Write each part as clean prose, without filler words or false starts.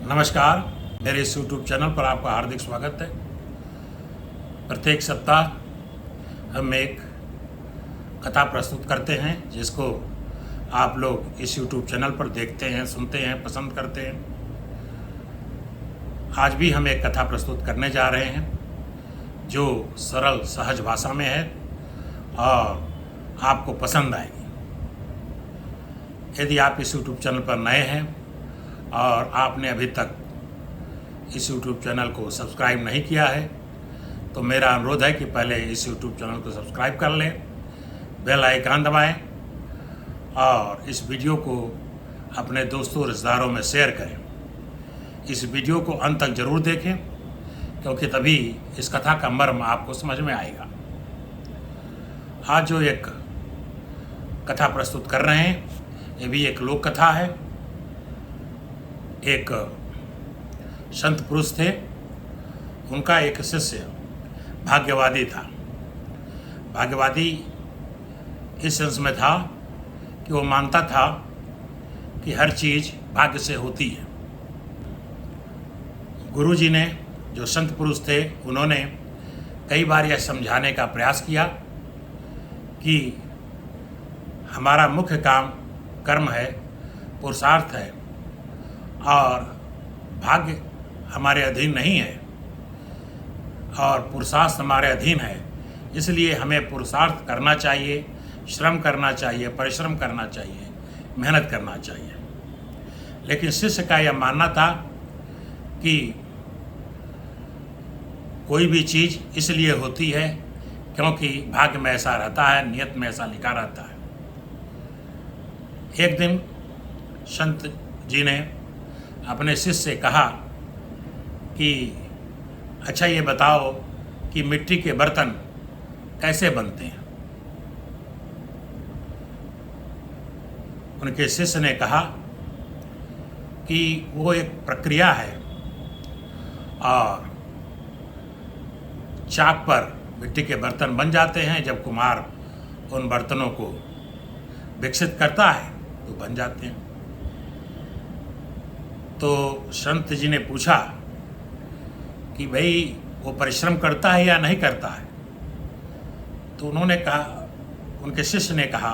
नमस्कार, मेरे इस यूट्यूब चैनल पर आपका हार्दिक स्वागत है। प्रत्येक सप्ताह हम एक कथा प्रस्तुत करते हैं जिसको आप लोग इस यूट्यूब चैनल पर देखते हैं, सुनते हैं, पसंद करते हैं। आज भी हम एक कथा प्रस्तुत करने जा रहे हैं जो सरल सहज भाषा में है और आपको पसंद आएगी। यदि आप इस यूट्यूब चैनल पर नए हैं और आपने अभी तक इस YouTube चैनल को सब्सक्राइब नहीं किया है तो मेरा अनुरोध है कि पहले इस YouTube चैनल को सब्सक्राइब कर लें, बेल आइकन दबाएं और इस वीडियो को अपने दोस्तों रिश्तेदारों में शेयर करें। इस वीडियो को अंत तक ज़रूर देखें क्योंकि तभी इस कथा का मर्म आपको समझ में आएगा। आज जो एक कथा प्रस्तुत कर रहे हैं ये भी एक लोक कथा है। एक संत पुरुष थे, उनका एक शिष्य भाग्यवादी था। भाग्यवादी इस सेंस में था कि वो मानता था कि हर चीज़ भाग्य से होती है। गुरुजी ने, जो संत पुरुष थे, उन्होंने कई बार यह समझाने का प्रयास किया कि हमारा मुख्य काम कर्म है, पुरुषार्थ है और भाग्य हमारे अधीन नहीं है और पुरुषार्थ हमारे अधीन है। इसलिए हमें पुरुषार्थ करना चाहिए, श्रम करना चाहिए, परिश्रम करना चाहिए, मेहनत करना चाहिए। लेकिन शिष्य का यह मानना था कि कोई भी चीज़ इसलिए होती है क्योंकि भाग्य में ऐसा रहता है, नियत में ऐसा लिखा रहता है। एक दिन संत जी ने अपने शिष्य से कहा कि अच्छा ये बताओ कि मिट्टी के बर्तन कैसे बनते हैं। उनके शिष्य ने कहा कि वो एक प्रक्रिया है और चाक पर मिट्टी के बर्तन बन जाते हैं। जब कुम्हार उन बर्तनों को विकसित करता है तो बन जाते हैं। तो संत जी ने पूछा कि भाई वो परिश्रम करता है या नहीं करता है। तो उन्होंने कहा, उनके शिष्य ने कहा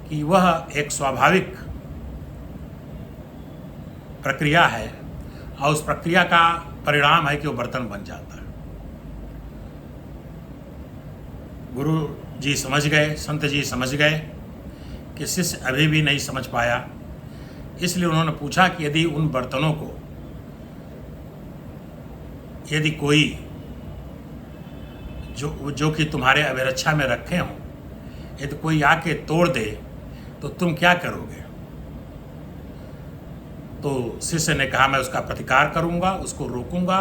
कि वह एक स्वाभाविक प्रक्रिया है और उस प्रक्रिया का परिणाम है कि वो बर्तन बन जाता है। गुरु जी समझ गए, संत जी समझ गए कि शिष्य अभी भी नहीं समझ पाया। इसलिए उन्होंने पूछा कि यदि उन बर्तनों को यदि कोई जो कि तुम्हारे अभिरक्षा में रखे हों, यदि कोई आके तोड़ दे तो तुम क्या करोगे। तो शिष्य ने कहा मैं उसका प्रतिकार करूंगा, उसको रोकूंगा।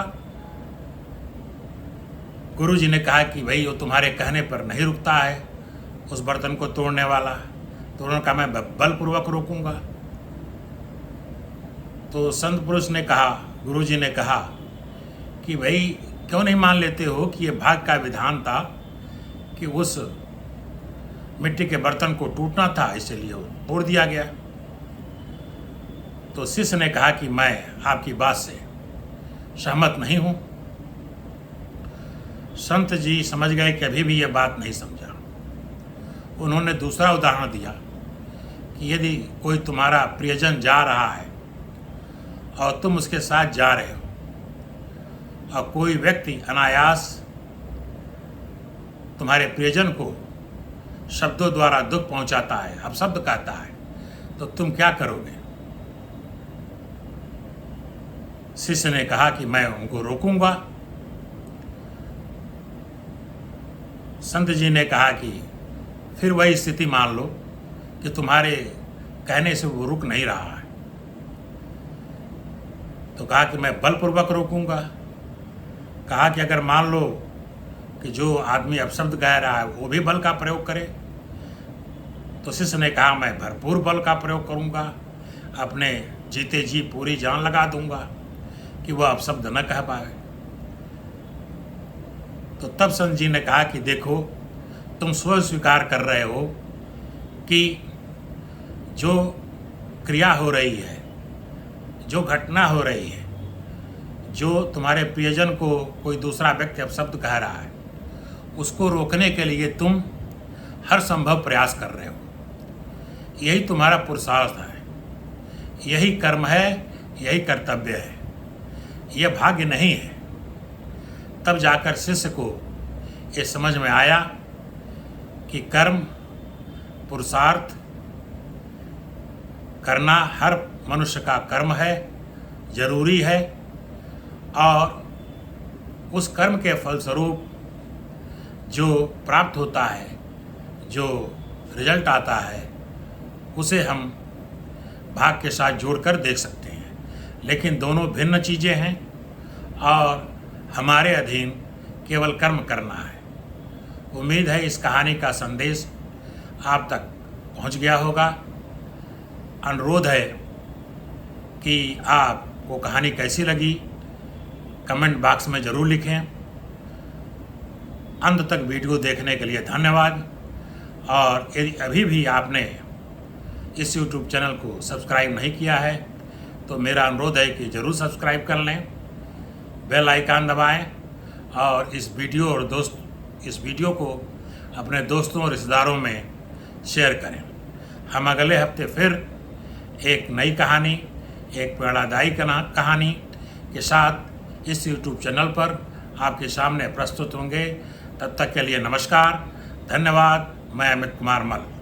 गुरु जी ने कहा कि भाई वो तुम्हारे कहने पर नहीं रुकता है उस बर्तन को तोड़ने वाला। तो उन्होंने कहा मैं बलपूर्वक रोकूंगा। तो संत पुरुष ने कहा, गुरुजी ने कहा कि भाई क्यों नहीं मान लेते हो कि ये भाग्य का विधान था कि उस मिट्टी के बर्तन को टूटना था, इसलिए वो तोड़ दिया गया। तो शिष्य ने कहा कि मैं आपकी बात से सहमत नहीं हूँ। संत जी समझ गए कि अभी भी ये बात नहीं समझा। उन्होंने दूसरा उदाहरण दिया कि यदि कोई तुम्हारा प्रियजन जा रहा है और तुम उसके साथ जा रहे हो और कोई व्यक्ति अनायास तुम्हारे प्रियजन को शब्दों द्वारा दुख पहुंचाता है, अपशब्द कहता है, तो तुम क्या करोगे। शिष्य ने कहा कि मैं उनको रोकूंगा। संत जी ने कहा कि फिर वही स्थिति मान लो कि तुम्हारे कहने से वो रुक नहीं रहा है। तो कहा कि मैं बलपूर्वक रोकूंगा। कहा कि अगर मान लो कि जो आदमी अपशब्द कह रहा है वो भी बल का प्रयोग करे। तो शिष्य ने कहा मैं भरपूर बल का प्रयोग करूंगा, अपने जीते जी पूरी जान लगा दूंगा कि वह अपशब्द न कह पाए। तो तब संत जी ने कहा कि देखो तुम स्वयं स्वीकार कर रहे हो कि जो क्रिया हो रही है, जो घटना हो रही है, जो तुम्हारे प्रियजन को कोई दूसरा व्यक्ति अपशब्द कह रहा है, उसको रोकने के लिए तुम हर संभव प्रयास कर रहे हो। यही तुम्हारा पुरुषार्थ है, यही कर्म है, यही कर्तव्य है, यह भाग्य नहीं है। तब जाकर शिष्य को ये समझ में आया कि कर्म, पुरुषार्थ करना हर मनुष्य का कर्म है, जरूरी है, और उस कर्म के फलस्वरूप जो प्राप्त होता है, जो रिजल्ट आता है, उसे हम भाग्य के साथ जोड़कर देख सकते हैं। लेकिन दोनों भिन्न चीज़ें हैं और हमारे अधीन केवल कर्म करना है। उम्मीद है इस कहानी का संदेश आप तक पहुंच गया होगा। अनुरोध है कि आपको कहानी कैसी लगी कमेंट बॉक्स में ज़रूर लिखें। अंत तक वीडियो देखने के लिए धन्यवाद। और यदि अभी भी आपने इस YouTube चैनल को सब्सक्राइब नहीं किया है तो मेरा अनुरोध है कि ज़रूर सब्सक्राइब कर लें, बेल आइकन दबाएं और इस वीडियो को अपने दोस्तों और रिश्तेदारों में शेयर करें। हम अगले हफ्ते फिर एक नई कहानी, एक प्रेरणादायी कहानी के साथ इस YouTube चैनल पर आपके सामने प्रस्तुत होंगे। तब तक के लिए नमस्कार, धन्यवाद। मैं अमित कुमार मल।